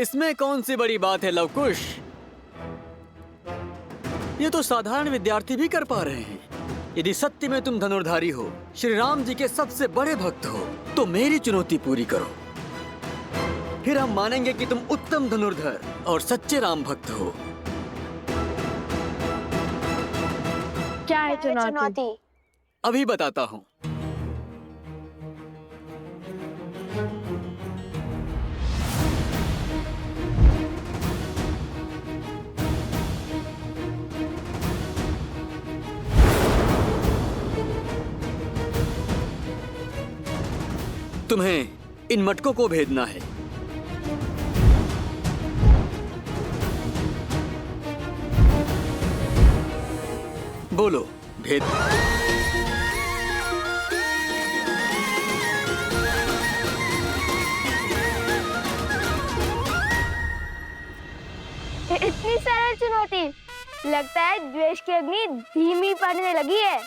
इसमें कौन सी बड़ी बात है लवकुश? ये तो साधारण विद्यार्थी भी कर पा रहे हैं। यदि सत्य में तुम धनुर्धारी हो, श्री राम जी के सबसे बड़े भक्त हो, तो मेरी चुनौती पूरी करो। फिर हम मानेंगे कि तुम उत्तम धनुर्धर और सच्चे राम भक्त हो। क्या है चुनौती? अभी बताता हूँ। तुम्हें इन मटकों को भेदना है। बोलो, भेद। इतनी सरल चुनौती? लगता है द्वेष की अग्नि धीमी पड़ने लगी है।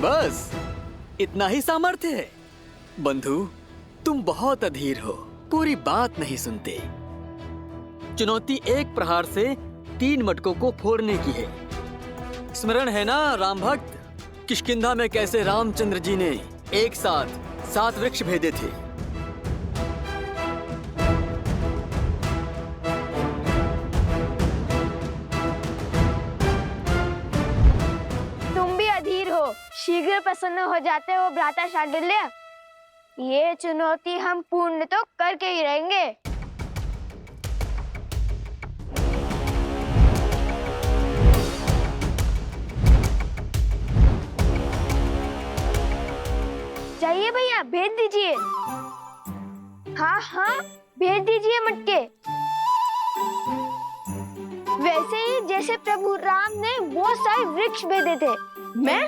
बस इतना ही सामर्थ्य है? बंधु, तुम बहुत अधीर हो, पूरी बात नहीं सुनते। चुनौती एक प्रहार से 3 मटकों को फोड़ने की है। स्मरण है ना राम भक्त, किष्किंधा में कैसे रामचंद्र जी ने एक साथ 7 वृक्ष भेदे थे। शीघ्र प्रसन्न हो जाते हो भ्राता शांडिल्य। ये चुनौती हम पूर्ण तो करके ही रहेंगे। चाहिए भैया, भेज दीजिए। हाँ हाँ, भेज दीजिए मटके। वैसे ही जैसे प्रभु राम ने बहुत सारे वृक्ष भेजे थे। मैं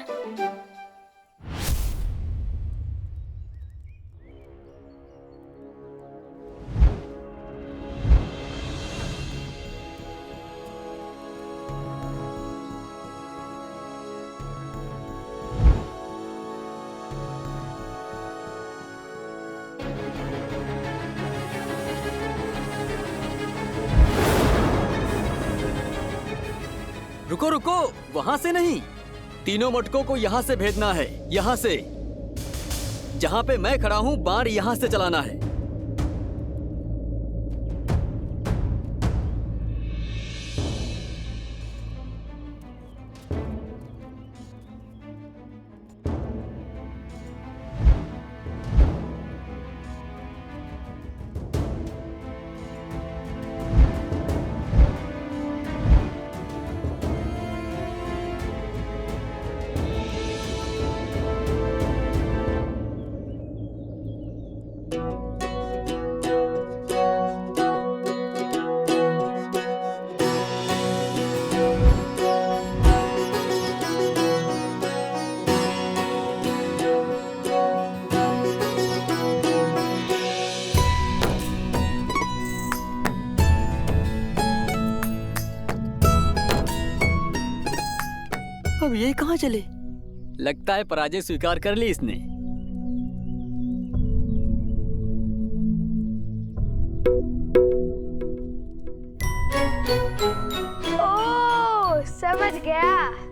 रुको रुको, वहां से नहीं, तीनों मटकों को यहां से भेजना है। यहां से, जहां पे मैं खड़ा हूं, बाण यहां से चलाना है। अब ये कहां चले? लगता है पराजय स्वीकार कर ली इसने। ओह, समझ गया।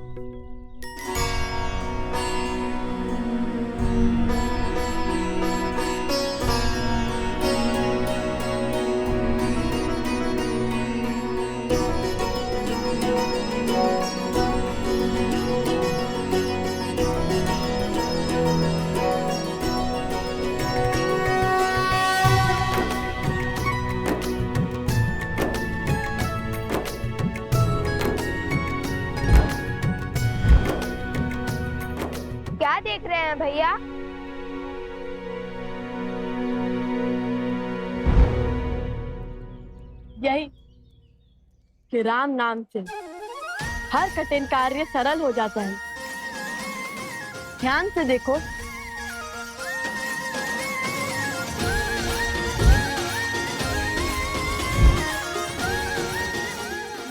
क्या देख रहे हैं भैया? यही कि राम नाम से हर कठिन कार्य सरल हो जाता है। ध्यान से देखो,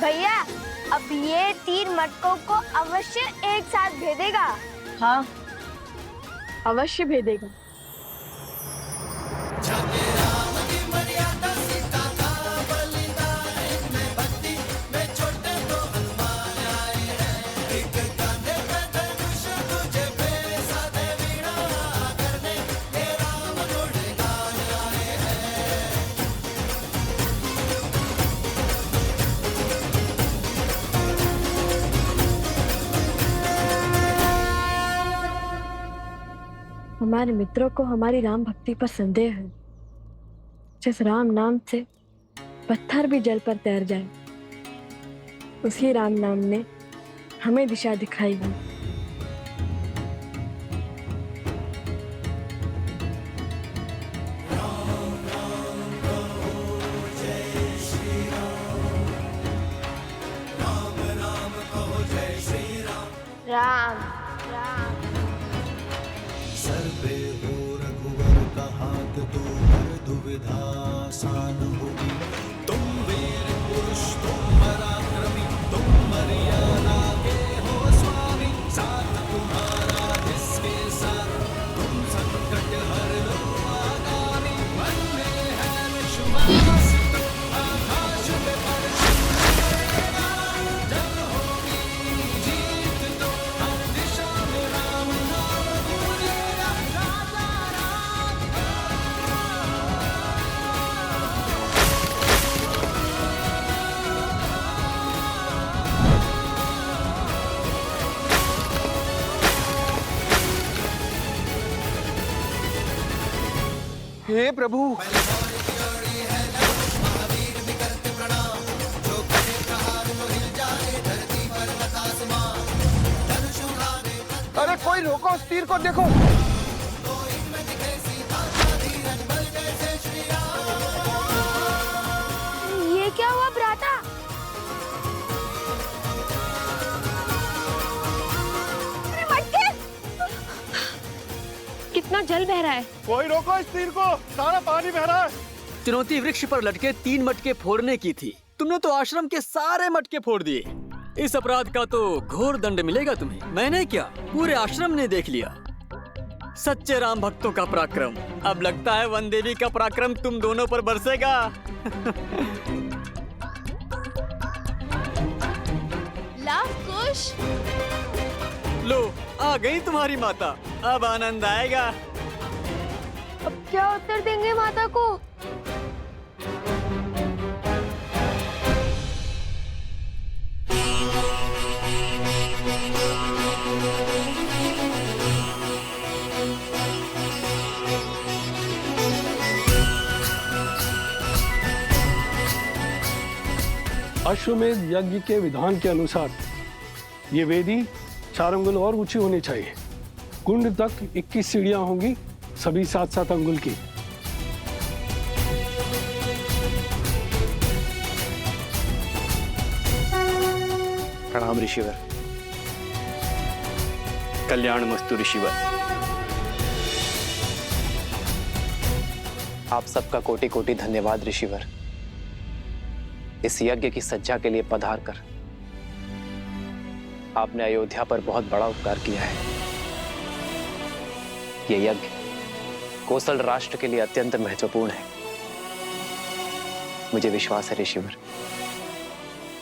भैया अब ये 3 मटकों को अवश्य एक साथ भेदेगा। हाँ अवश्य भेदेगा। हमारे मित्रों को हमारी राम भक्ति पर संदेह है। जिस राम नाम से पत्थर भी जल पर तैर जाए, उसी राम नाम ने हमें दिशा दिखाई है। राम राम सर पे हो रघुवर का हाथ तो हर दुविधा आसान होगी। तुम वीर पुरुष, तुम पराक्रमी, तुम मर्यादा के हो स्वामी। साथ तुम्हारा जिसके साथ, तुम संकट हर लो आगामी। मन में है विश्वास तो आकाश में वर्षा करेगा। जब होगी जीत तो हर दिशा में राम नाम गूंजेगा। राजा राम हे प्रभु, अरे कोई रोको, उस तीर को देखो। ये क्या हुआ भ्राता? अरे मटके! कितना जल बह रहा है। कोई रोको इस तीर को, सारा पानी बह रहा है। चुनौती वृक्ष पर लटके 3 मटके फोड़ने की थी। तुमने तो आश्रम के सारे मटके फोड़ दिए। इस अपराध का तो घोर दंड मिलेगा तुम्हें। मैंने क्या, पूरे आश्रम ने देख लिया। सच्चे राम भक्तों का पराक्रम। अब लगता है वन देवी का पराक्रम तुम दोनों पर बरसेगा। लव कुश, लो, आ गई तुम्हारी माता। अब आनंद आएगा। अब क्या उत्तर देंगे माता को? अश्वमेध यज्ञ के विधान के अनुसार ये वेदी 4 अंगुल और ऊंची होनी चाहिए। कुंड तक 21 सीढ़ियां होंगी, सभी 7-7 अंगुल की। प्रणाम ऋषिवर। कल्याण मस्तु ऋषिवर। आप सबका कोटि कोटि धन्यवाद ऋषिवर। इस यज्ञ की सज्जा के लिए पधार कर आपने अयोध्या पर बहुत बड़ा उपकार किया है। ये यज्ञ कोसल राष्ट्र के लिए अत्यंत महत्वपूर्ण है। मुझे विश्वास है ऋषिवर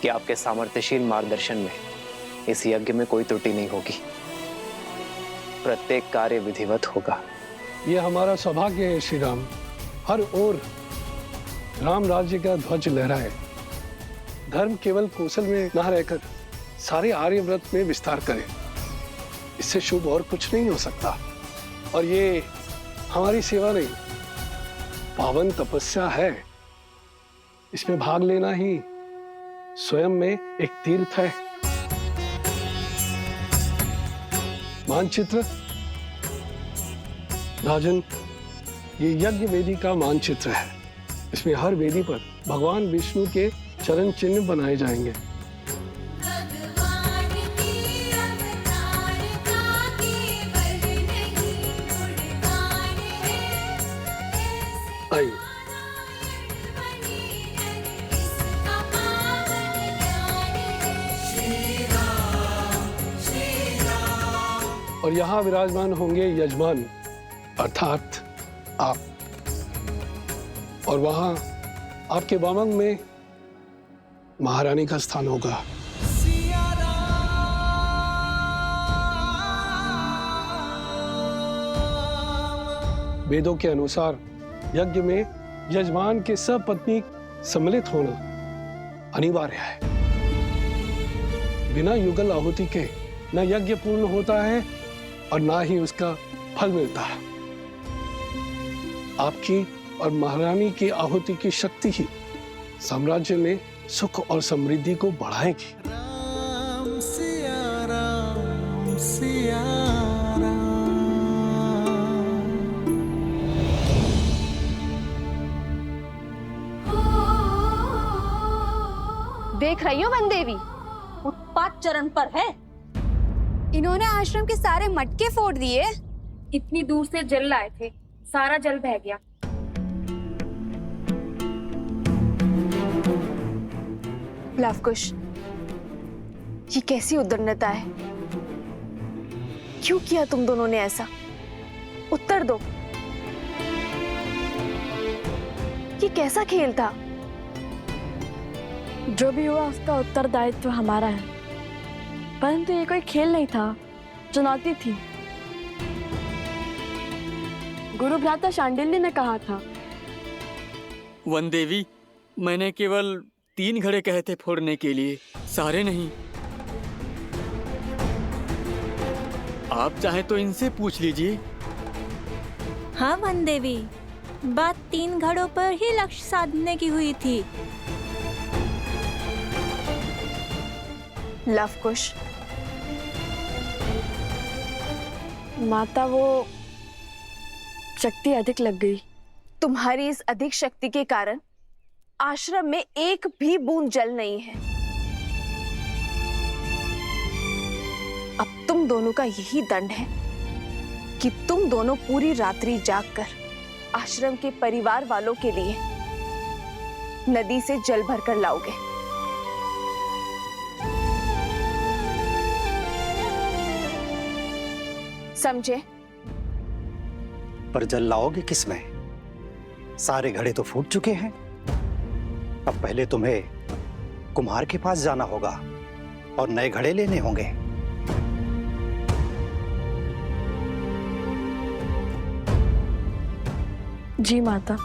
कि आपके सामर्थ्यशील मार्गदर्शन में इस यज्ञ में कोई त्रुटि नहीं होगी। प्रत्येक कार्य विधिवत होगा। ये हमारा सौभाग्य है श्री राम। हर ओर राम राज्य का ध्वज लहराए। धर्म केवल कौशल में न रहकर सारे आर्यव्रत में विस्तार करे। इससे शुभ और कुछ नहीं हो सकता। और ये हमारी सेवा नहीं, पावन तपस्या है। इसमें भाग लेना ही स्वयं में एक तीर्थ है। मानचित्र राजन, ये यज्ञ वेदी का मानचित्र है। इसमें हर वेदी पर भगवान विष्णु के चरण चिन्ह बनाए जाएंगे। आइए। और यहाँ विराजमान होंगे यजमान अर्थात आप, और वहां आपके वामंग में महारानी का स्थान होगा। वेदों के अनुसार यज्ञ में यजमान के सपत्नी सम्मिलित होना अनिवार्य है। बिना युगल आहुति के न यज्ञ पूर्ण होता है और ना ही उसका फल मिलता है। आपकी और महारानी की आहुति की शक्ति ही साम्राज्य में सुख और समृद्धि को बढ़ाएगी। राम सिया राम सिया राम। देख रही हो वनदेवी, उत्पात चरण पर है। इन्होंने आश्रम के सारे मटके फोड़ दिए। इतनी दूर से जल लाए थे, सारा जल बह गया। लवकुश, ये कैसी उद्दंडता है? क्यों किया तुम दोनों ने ऐसा? उत्तर दो। ये कैसा खेल था? जो भी हुआ उसका उत्तरदायित्व हमारा है, परंतु ये कोई खेल नहीं था, चुनौती थी। गुरु भ्राता शांडिल्य ने कहा था। वनदेवी, मैंने केवल 3 घड़े कहे थे फोड़ने के लिए, सारे नहीं। आप चाहे तो इनसे पूछ लीजिए। हाँ वनदेवी, बात 3 घड़ों पर ही लक्ष्य साधने की हुई थी। लवकुश, माता वो शक्ति अधिक लग गई। तुम्हारी इस अधिक शक्ति के कारण आश्रम में एक भी बूंद जल नहीं है। अब तुम दोनों का यही दंड है कि तुम दोनों पूरी रात्रि जागकर आश्रम के परिवार वालों के लिए नदी से जल भरकर लाओगे। समझे? पर जल लाओगे किसमें? सारे घड़े तो फूट चुके हैं। अब पहले तुम्हें कुम्हार के पास जाना होगा और नए घड़े लेने होंगे। जी माता।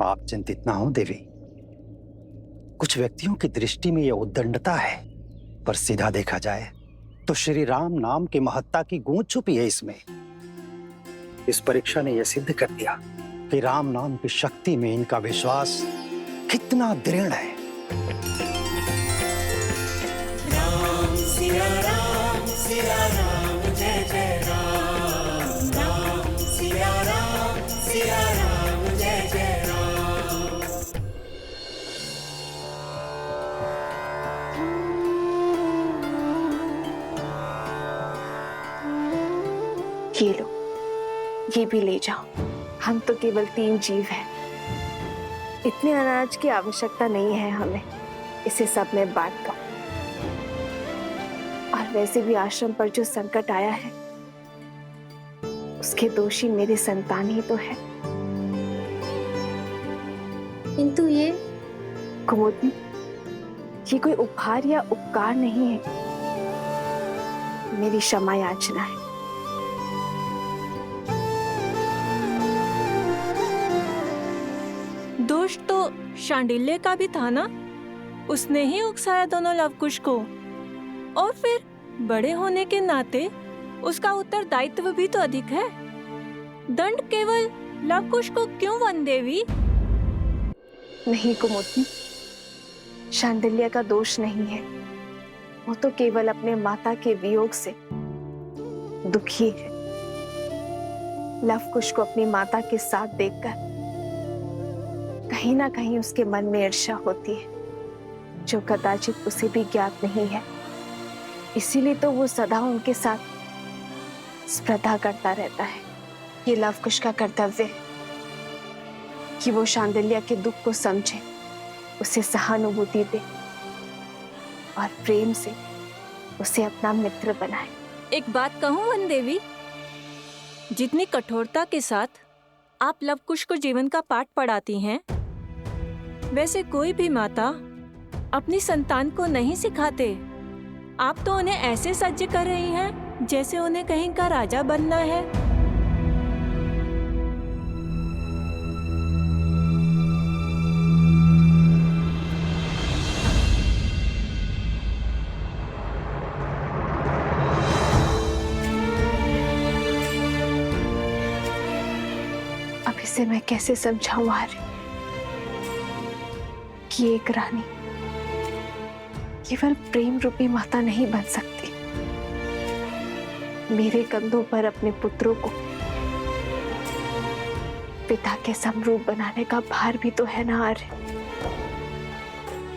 आप चिंतित ना हो देवी। कुछ व्यक्तियों की दृष्टि में यह उद्दंडता है, पर सीधा देखा जाए तो श्री राम नाम की महत्ता की गूंज छुपी है इसमें। इस परीक्षा ने यह सिद्ध कर दिया कि राम नाम की शक्ति में इनका विश्वास कितना दृढ़ है। राम सिया राम जय जय राम। राम सिया राम जय जय राम। ये लो, ये भी ले जाओ। हम तो केवल 3 जीव हैं। इतने अनाज की आवश्यकता नहीं है हमें, इसे सब में बांट दो। और वैसे भी आश्रम पर जो संकट आया है उसके दोषी मेरी संतान ही तो है। किंतु ये कुमुदनी, ये कोई उपहार या उपकार नहीं है, मेरी क्षमा याचना है। दोष तो शांडिल्य का भी था ना, उसने ही उकसाया दोनों लवकुश को, और फिर बड़े होने के नाते उसका उत्तरदायित्व भी तो अधिक है। दंड केवल लवकुश को क्यों वनदेवी? नहीं कुमुदनी, शांडिल्य का दोष नहीं है, वो तो केवल अपने माता के वियोग से दुखी है। लवकुश को अपनी माता के साथ देखकर कहीं ना कहीं उसके मन में ईर्ष्या होती है, जो कदाचित उसे भी ज्ञात नहीं है। इसीलिए तो वो सदा उनके साथ स्पर्धा करता रहता है। ये लवकुश का कर्तव्य है कि वो शांडिल्य के दुख को समझे, उसे सहानुभूति दे और प्रेम से उसे अपना मित्र बनाए। एक बात कहूँ वन देवी, जितनी कठोरता के साथ आप लवकुश को जीवन का पाठ पढ़ाती हैं, वैसे कोई भी माता अपनी संतान को नहीं सिखाते। आप तो उन्हें ऐसे सज्ज कर रही हैं जैसे उन्हें कहीं का राजा बनना है। अब इसे मैं कैसे समझाऊं आर्य कि एक रानी केवल प्रेम रूपी माता नहीं बन सकती। मेरे कंधों पर अपने पुत्रों को पिता के समरूप बनाने का भार भी तो है ना आर्य,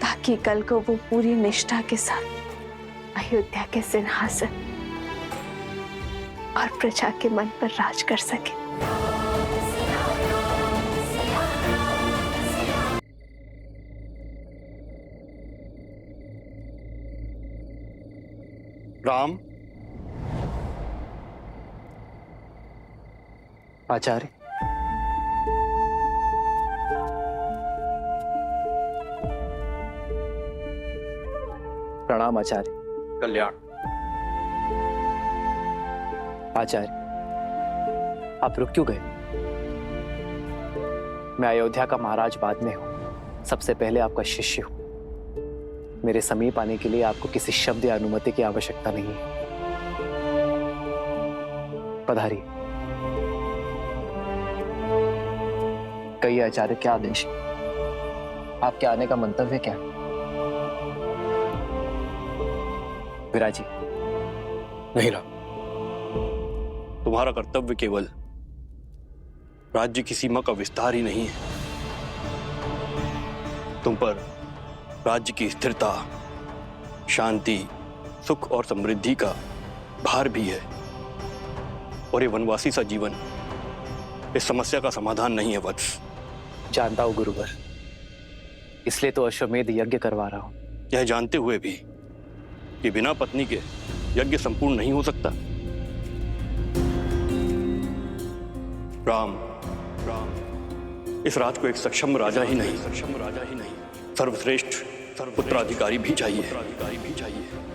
ताकि कल को वो पूरी निष्ठा के साथ अयोध्या के सिंहासन और प्रजा के मन पर राज कर सके। राम, आचार्य, प्रणाम आचार्य। कल्याण। आचार्य, आप रुक क्यों गए? मैं अयोध्या का महाराज बाद में हूं, सबसे पहले आपका शिष्य हूं। मेरे समीप आने के लिए आपको किसी शब्द या अनुमति की आवश्यकता नहीं है। पधारिए। कहिए आचार्य, क्या आदेश? आपके आने का मंतव्य क्या है? विराजी। नहीं राम, तुम्हारा कर्तव्य केवल राज्य की सीमा का विस्तार ही नहीं है, तुम पर राज्य की स्थिरता, शांति, सुख और समृद्धि का भार भी है। और ये वनवासी सा जीवन इस समस्या का समाधान नहीं है वत्स। जानता हूं गुरुवर, इसलिए तो अश्वमेध यज्ञ करवा रहा हूं। यह जानते हुए भी कि बिना पत्नी के यज्ञ संपूर्ण नहीं हो सकता। राम, इस राज को एक सक्षम राजा ही नहीं, सर्वश्रेष्ठ पुत्राधिकारी भी चाहिए।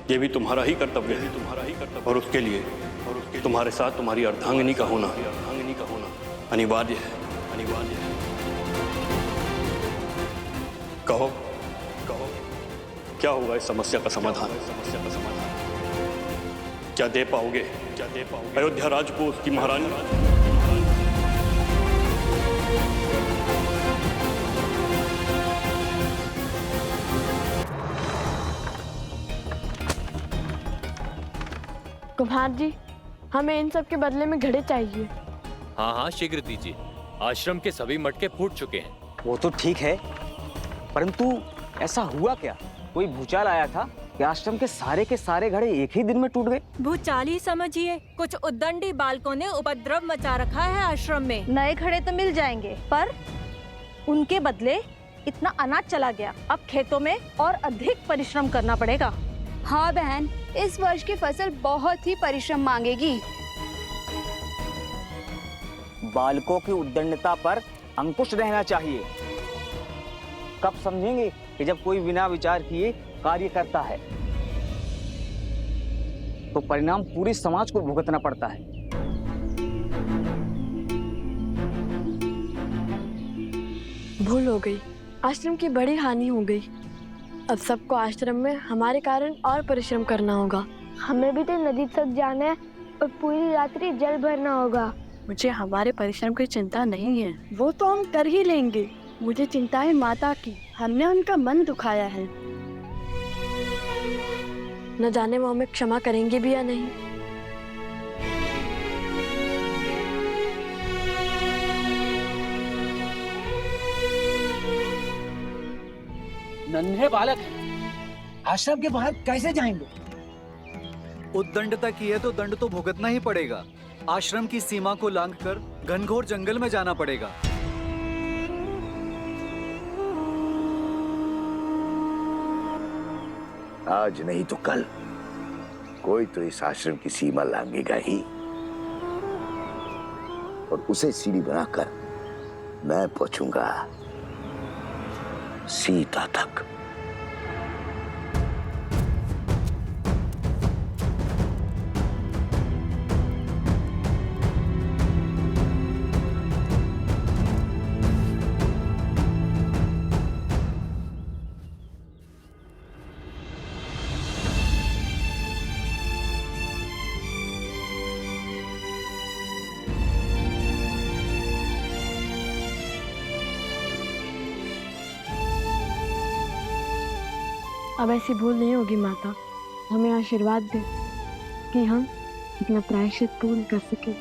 ये भी तुम्हारा ही कर्तव्य है। और उसके लिए तुम्हारे साथ तुम्हारी अर्धांगिनी का होना अनिवार्य है। कहो, क्या होगा इस समस्या का समाधान? क्या दे पाओगे अयोध्या राज को उसकी महारानी? कुम्हार जी, हमें इन सब के बदले में घड़े चाहिए। हाँ हाँ, शीघ्र दीजिए। आश्रम के सभी मटके फूट चुके हैं। वो तो ठीक है, परंतु ऐसा हुआ क्या? कोई भूचाल आया था कि आश्रम के सारे घड़े एक ही दिन में टूट गए? भूचाल ही समझिए। कुछ उद्दंडी बालकों ने उपद्रव मचा रखा है आश्रम में। नए घड़े तो मिल जाएंगे, पर उनके बदले इतना अनाज चला गया। अब खेतों में और अधिक परिश्रम करना पड़ेगा। हाँ बहन, इस वर्ष की फसल बहुत ही परिश्रम मांगेगी। बालकों की उद्दंडता पर अंकुश रहना चाहिए। कब समझेंगे कि जब कोई बिना विचार किए कार्य करता है तो परिणाम पूरे समाज को भुगतना पड़ता है। भूल हो गई, आश्रम की बड़ी हानि हो गई। अब सबको आश्रम में हमारे कारण और परिश्रम करना होगा। हमें भी तो नदी तक जाना है और पूरी रात्रि जल भरना होगा। मुझे हमारे परिश्रम की चिंता नहीं है, वो तो हम कर ही लेंगे। मुझे चिंता है माता की, हमने उनका मन दुखाया है। न जाने वो हमें क्षमा करेंगे भी या नहीं। नन्हे बालक हैं, आश्रम के बाहर कैसे जाएंगे? उद्दंडता की है तो दंड तो भुगतना ही पड़ेगा। आश्रम की सीमा को लांघकर घनघोर जंगल में जाना पड़ेगा। आज नहीं तो कल कोई तो इस आश्रम की सीमा लांघेगा ही, और उसे सीढ़ी बनाकर मैं पहुंचूंगा सीता तक। अब ऐसी भूल नहीं होगी माता, हमें आशीर्वाद दे कि हम अपना प्रायश्चित पूर्ण कर सके।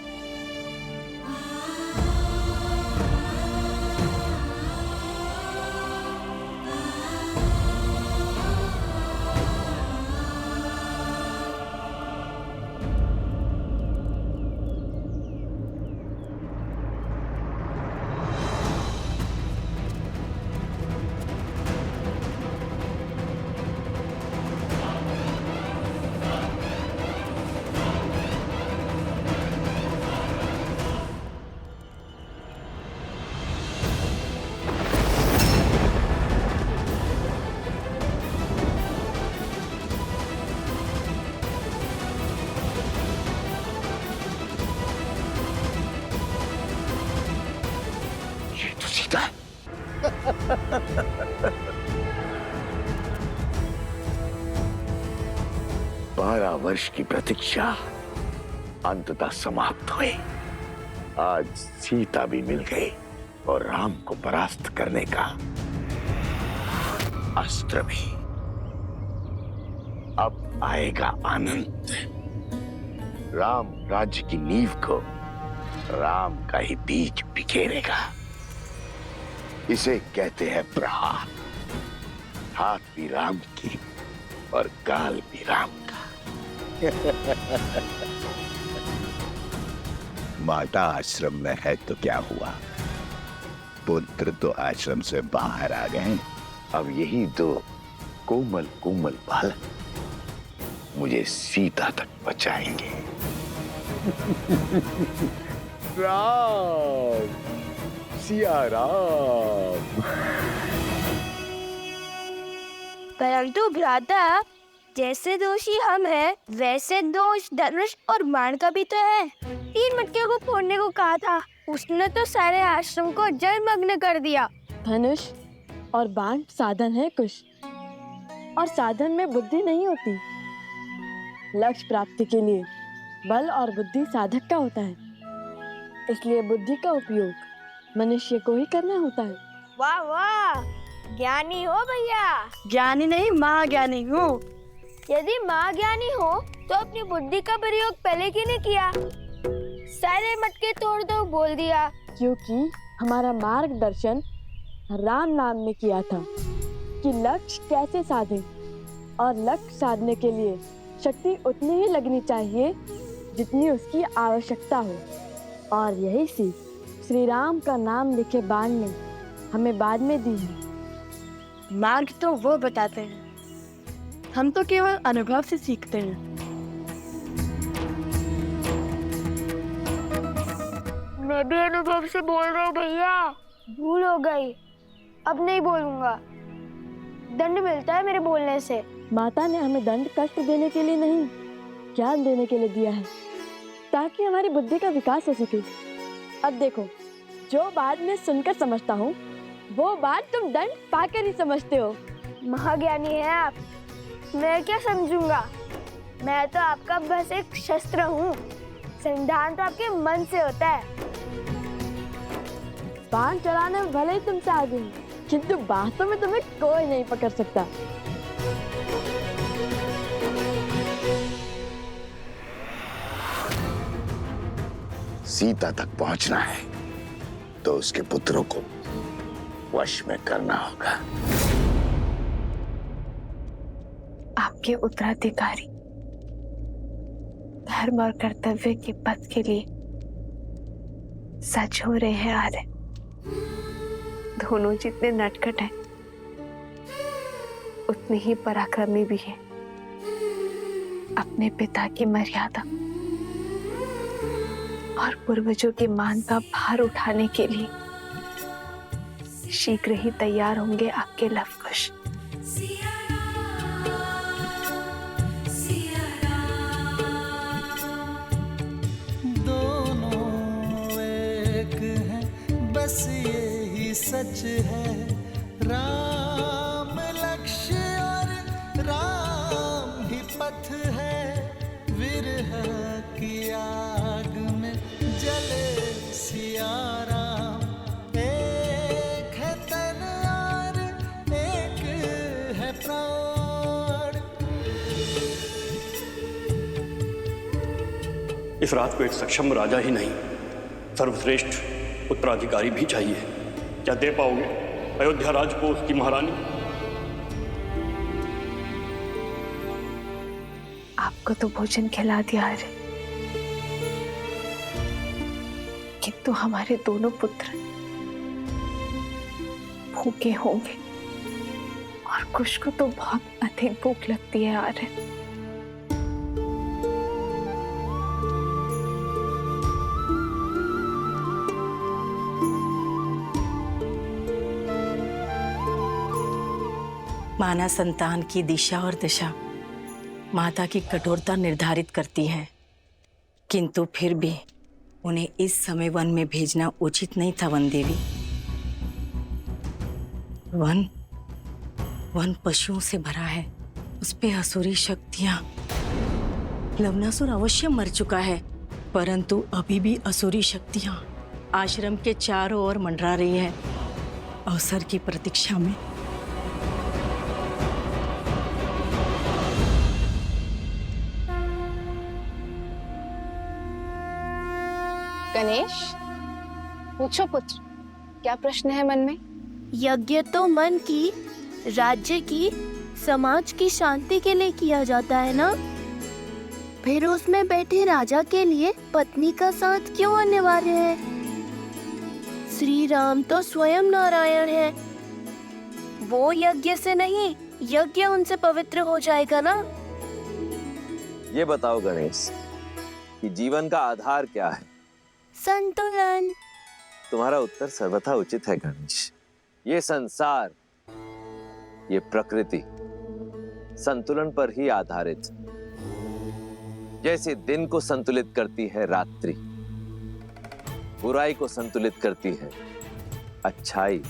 सीता 12 वर्ष की प्रतीक्षा अंततः समाप्त हुई। आज सीता भी मिल गई और राम को परास्त करने का अस्त्र भी। अब आएगा आनंद। राम राज्य की नींव को राम का ही बीज बिखेरेगा। इसे कहते हैं प्रहार। हाथ भी राम की और गाल भी राम का। माता आश्रम में है तो क्या हुआ, पुत्र तो आश्रम से बाहर आ गए। अब यही दो कोमल कोमल बालक मुझे सीता तक बचाएंगे। राम, सिया राम। परंतु भ्राता, जैसे दोषी हम हैं, वैसे दोष धनुष और बाण का भी तो है। 3 मटके को फोड़ने को कहा था, उसने तो सारे आश्रम को जलमग्न कर दिया। धनुष और बाण साधन है कुश, और साधन में बुद्धि नहीं होती। लक्ष्य प्राप्ति के लिए बल और बुद्धि साधक का होता है, इसलिए बुद्धि का उपयोग मनुष्य को ही करना होता है। वाह वाह, ज्ञानी हो भैया। ज्ञानी नहीं, महाज्ञानी हूँ। यदि महाज्ञानी हो तो अपनी बुद्धि का प्रयोग पहले क्यों नहीं किया? सारे मटके तोड़ दो बोल दिया। क्योंकि हमारा मार्गदर्शन राम नाम ने किया था कि लक्ष्य कैसे साधें, और लक्ष्य साधने के लिए शक्ति उतनी ही लगनी चाहिए जितनी उसकी आवश्यकता हो। और यही सीख श्री राम का नाम लिखे बाण ने हमें बाद में दी है। मार्ग तो वो बताते हैं, हम तो केवल अनुभव से सीखते हैं। मैं भी अनुभव से बोल रहा हूँ भैया। भूल हो गई, अब नहीं बोलूंगा। दंड मिलता है मेरे बोलने से। माता ने हमें दंड कष्ट देने के लिए नहीं, ज्ञान देने के लिए दिया है, ताकि हमारी बुद्धि का विकास हो सके। अब देखो, जो बात मैं सुनकर समझता हूँ, वो बात तुम दंड पाकर ही समझते हो। महाज्ञानी है आप, मैं क्या समझूंगा? मैं तो आपका बस एक शस्त्र हूँ। संविधान तो आपके मन से होता है। बाण चलाने में भले ही तुमसे आगे हूँ, किंतु बातों में तुम्हें कोई नहीं पकड़ सकता। सीता तक पहुंचना है तो उसके पुत्रों को वश में करना होगा। आपके उत्तराधिकारी धर्म और कर्तव्य के पथ के लिए सच हो रहे हैं आर्य। दोनों जितने नटखट हैं उतने ही पराक्रमी भी हैं। अपने पिता की मर्यादा और पूर्वजों के मान का भार उठाने के लिए शीघ्र ही तैयार होंगे आपके लवकुश। दोनों एक हैं, बस यही सच है। राम लक्ष्य और राम ही पथ है। विरह की आग में जले सिया राम। एक है तन और एक है प्राण। इस राज को एक सक्षम राजा ही नहीं, सर्वश्रेष्ठ उत्तराधिकारी भी चाहिए। क्या दे पाओगे अयोध्या राज को उसकी महारानी? आपको तो भोजन खिला दिया है, किंतु हमारे दोनों पुत्र भूखे होंगे और कुश को तो बहुत अधिक भूख लगती है आर्य। माना संतान की दिशा और दशा माता की कठोरता निर्धारित करती है, किंतु फिर भी उन्हें इस समय वन में भेजना उचित नहीं था। वन देवी, वन पशुओं से भरा है, उस पे असुरी शक्तियां। लवणासुर अवश्य मर चुका है, परंतु अभी भी असुरी शक्तियां आश्रम के चारों ओर मंडरा रही है, अवसर की प्रतीक्षा में। गणेश, पूछो पुत्र, क्या प्रश्न है मन में? यज्ञ तो मन की, राज्य की, समाज की शांति के लिए किया जाता है ना? फिर उसमें बैठे राजा के लिए पत्नी का साथ क्यों अनिवार्य है? श्री राम तो स्वयं नारायण है, वो यज्ञ से नहीं, यज्ञ उनसे पवित्र हो जाएगा ना? ये बताओ गणेश कि जीवन का आधार क्या है? संतुलन। तुम्हारा उत्तर सर्वथा उचित है गणेश। ये संसार, ये प्रकृति संतुलन पर ही आधारित। जैसे दिन को संतुलित करती है रात्रि, बुराई को संतुलित करती है अच्छाई,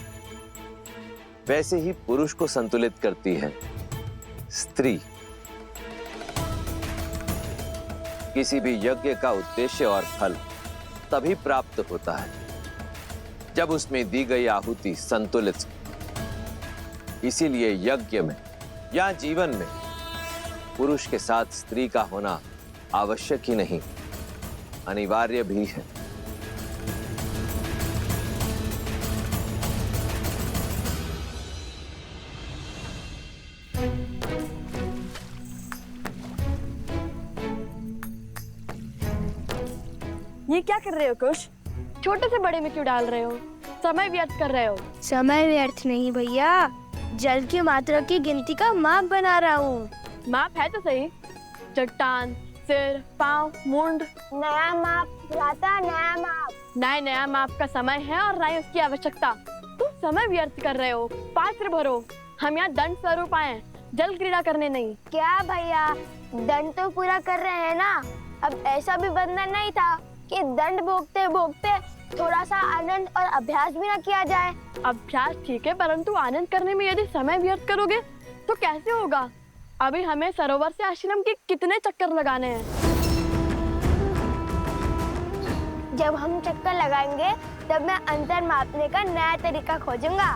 वैसे ही पुरुष को संतुलित करती है स्त्री। किसी भी यज्ञ का उद्देश्य और फल तभी प्राप्त होता है जब उसमें दी गई आहुति संतुलित। इसीलिए यज्ञ में या जीवन में पुरुष के साथ स्त्री का होना आवश्यक ही नहीं, अनिवार्य भी है। ये क्या कर रहे हो कुश? छोटे से बड़े में क्यों डाल रहे हो? समय व्यर्थ कर रहे हो। समय व्यर्थ नहीं भैया, जल की मात्रा की गिनती का माप बना रहा हूँ। माप है तो सही, चट्टान, सिर, पाँव, मुंड। नया माप भ्राता, नया माप। नया माप का समय है और ना ही उसकी आवश्यकता। तुम समय व्यर्थ कर रहे हो। पात्र भरो, हम यहाँ दंड स्वरूप आए, जल क्रीड़ा करने नहीं। क्या भैया, दंड तो पूरा कर रहे हैं ना? अब ऐसा भी बंधन नहीं था कि दंड भोगते भोगते थोड़ा सा आनंद और अभ्यास भी ना किया जाए। अभ्यास ठीक है, परंतु आनंद करने में यदि समय व्यर्थ करोगे तो कैसे होगा? अभी हमें सरोवर से आश्रम के कितने चक्कर लगाने हैं। जब हम चक्कर लगाएंगे तब मैं अंतर मापने का नया तरीका खोजूंगा।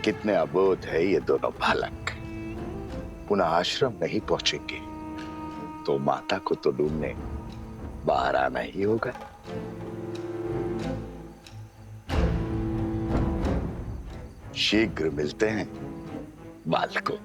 कितने अबोध है ये दोनों बालक। पुनः आश्रम नहीं पहुंचेंगे तो माता को तो ढूंढने बाहर आना ही होगा। शीघ्र मिलते हैं बालकों।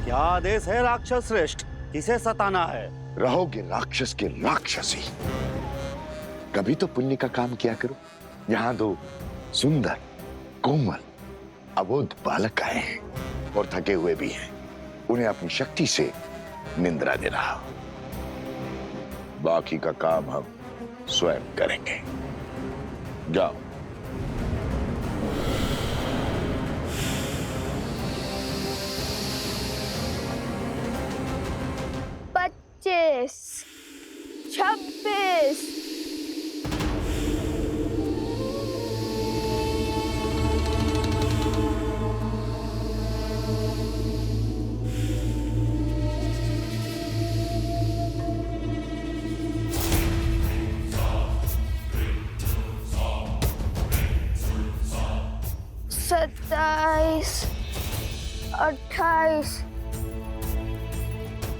क्या आदेश है राक्षस श्रेष्ठ? किसे सताना है? रहोगे राक्षस के राक्षसी। कभी तो पुण्य का काम किया करो। यहाँ दो सुंदर कोमल अबोध बालक आए हैं और थके हुए भी हैं। उन्हें अपनी शक्ति से निंद्रा दे रहा हूं। बाकी का काम हम स्वयं करेंगे। जाओ। पच्चीस, 26। सत्ताईस, 28।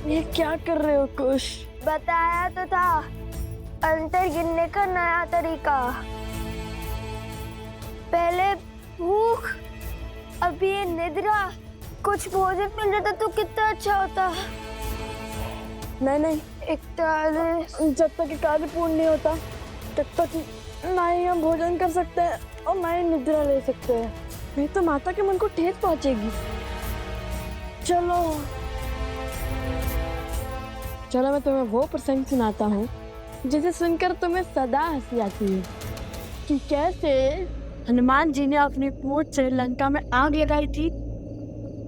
ये क्या कर रहे हो कुश? बताया तो था, अंतर गिनने का नया तरीका। पहले भूख, अब ये निद्रा। कुछ भोजन मिल जाता तो कितना अच्छा होता। नहीं, 41। जब तक ये कार्य पूर्ण नहीं होता तब तक ना ही हम भोजन कर सकते हैं और ना ही निद्रा ले सकते हैं। नहीं तो माता के मन को ठेस पहुंचेगी। चलो मैं तुम्हें वो प्रसंग सुनाता हूँ जिसे सुनकर तुम्हें सदा हंसी आती है कि कैसे हनुमान जी ने अपनी पूंछ से लंका में आग लगाई थी।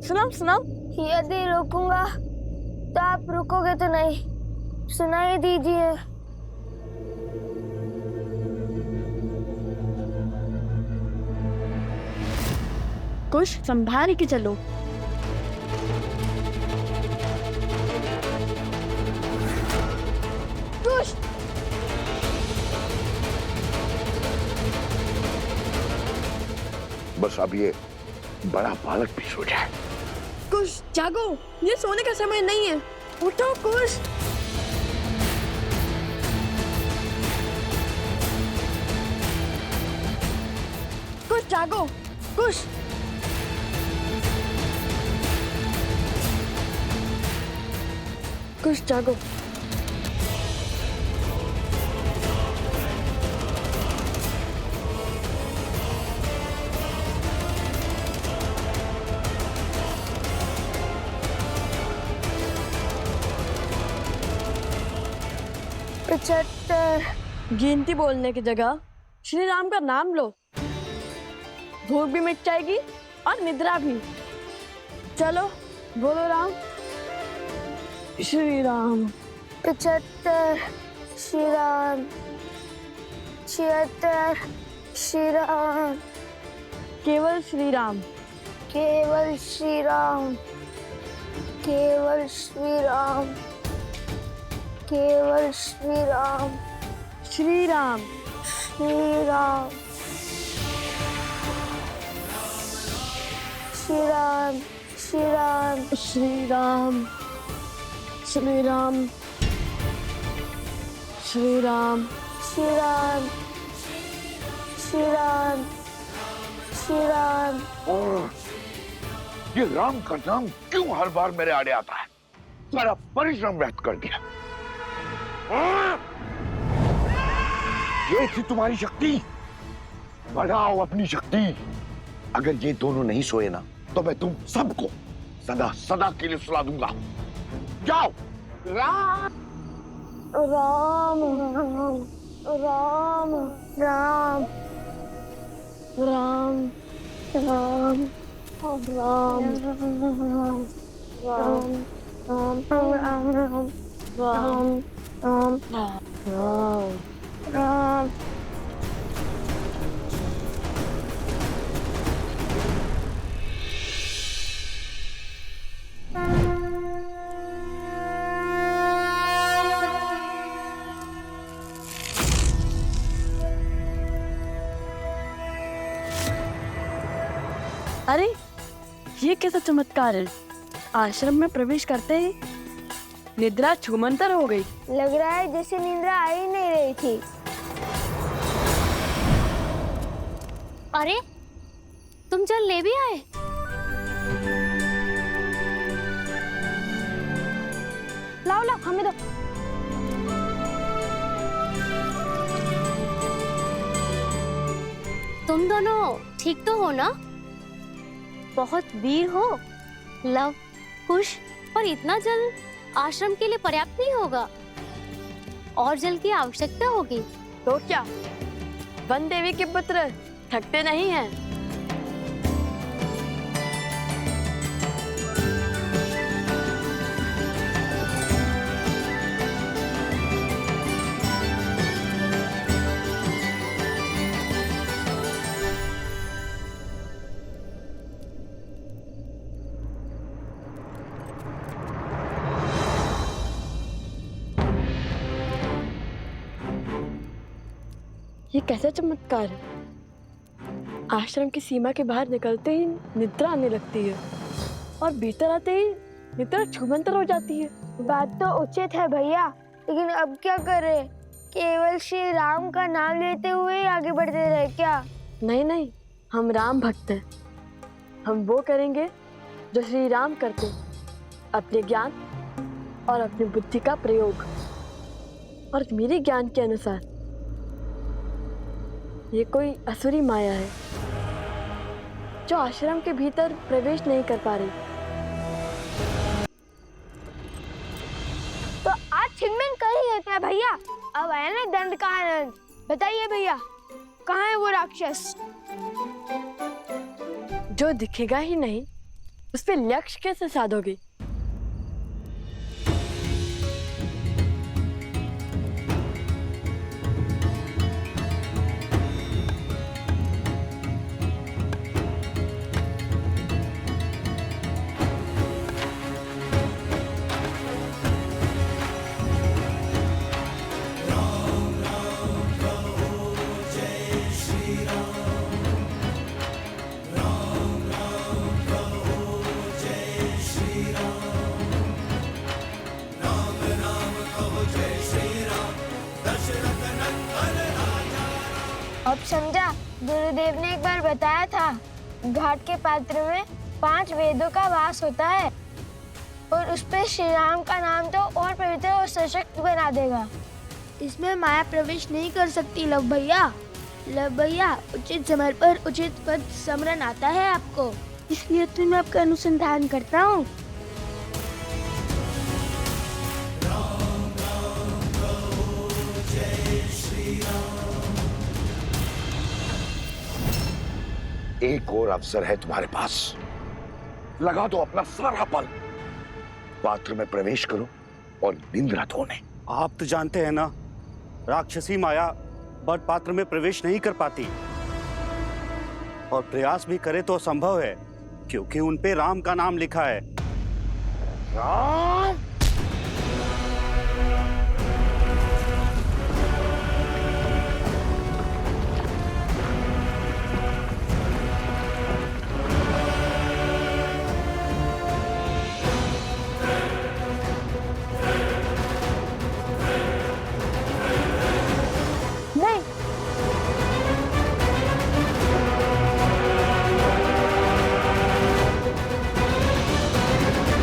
सुनाओ। यदि रोकूंगा तो आप रुकोगे तो नहीं। सुनाई दीजिए। कुछ संभाल के चलो। कुश, बस अब ये बड़ा बालक भी सो जाए। कुश जागो, ये सोने का समय नहीं है। उठो कुश। कुश जागो, कुश। कुश जागो। गिनती बोलने की जगह श्री राम का नाम लो। भूख भी मिट जाएगी और निद्रा भी। चलो बोलो राम। श्री राम। 75। श्री राम। 76। श्री राम। केवल श्री राम। केवल श्री राम। केवल श्री राम। केवल श्री राम। श्री राम। श्री राम। श्री राम। श्री राम। श्री राम। श्री राम। श्री राम। श्री राम। श्री राम। श्री राम। ये राम का नाम क्यों हर बार मेरे आड़े आता है? सारा परिश्रम व्यर्थ कर दिया। ये थी तुम्हारी शक्ति। बढ़ाओ अपनी शक्ति। अगर ये दोनों नहीं सोए ना तो मैं तुम सबको सदा सदा के लिए सुला दूंगा। जाओ। राम राम राम राम राम राम राम राम राम। अरे ये कैसा चमत्कार है? आश्रम में प्रवेश करते ही निद्रा छूमंतर हो गई। लग रहा है जैसे निद्रा आ ही नहीं रही थी। अरे तुम जल ले भी आए? लाओ लाओ हमें दो। तुम दोनों ठीक तो हो ना? बहुत वीर हो। लव कुश, और इतना जल आश्रम के लिए पर्याप्त नहीं होगा, और जल की आवश्यकता होगी। तो क्या वन देवी के पुत्र थकते नहीं हैं? ये कैसा चमत्कार है? आश्रम की सीमा के बाहर निकलते ही निद्रा आने लगती है और भीतर आते ही निद्रा छूमंतर हो जाती है। बात तो उचित है भैया, लेकिन अब क्या करें? केवल श्री राम का नाम लेते हुए ही आगे बढ़ते रहे क्या? नहीं नहीं, हम राम भक्त हैं। हम वो करेंगे जो श्री राम करते, अपने ज्ञान और अपनी बुद्धि का प्रयोग। और मेरे ज्ञान के अनुसार ये कोई असुरी माया है जो आश्रम के भीतर प्रवेश नहीं कर पा रही। तो आज छिनमिन कर ही लेते हैं भैया। अब आया ना दंड का आनंद। बताइए भैया, कहाँ है वो राक्षस? जो दिखेगा ही नहीं उस पे लक्ष्य कैसे साधोगे? अब समझा, गुरुदेव ने एक बार बताया था घाट के पात्र में 5 वेदों का वास होता है और उस पे श्री राम का नाम तो और पवित्र और सशक्त बना देगा। इसमें माया प्रवेश नहीं कर सकती लव भैया। लव भैया, उचित समय पर उचित पद स्मरण आता है आपको, इसलिए तो मैं आपका अनुसंधान करता हूँ। एक और अवसर है तुम्हारे पास, लगा दो अपना सारा बल, पात्र में प्रवेश करो और निंद्रा धोने। आप तो जानते हैं ना, राक्षसी माया बड़ पात्र में प्रवेश नहीं कर पाती, और प्रयास भी करे तो असंभव है क्योंकि उन पे राम का नाम लिखा है। राम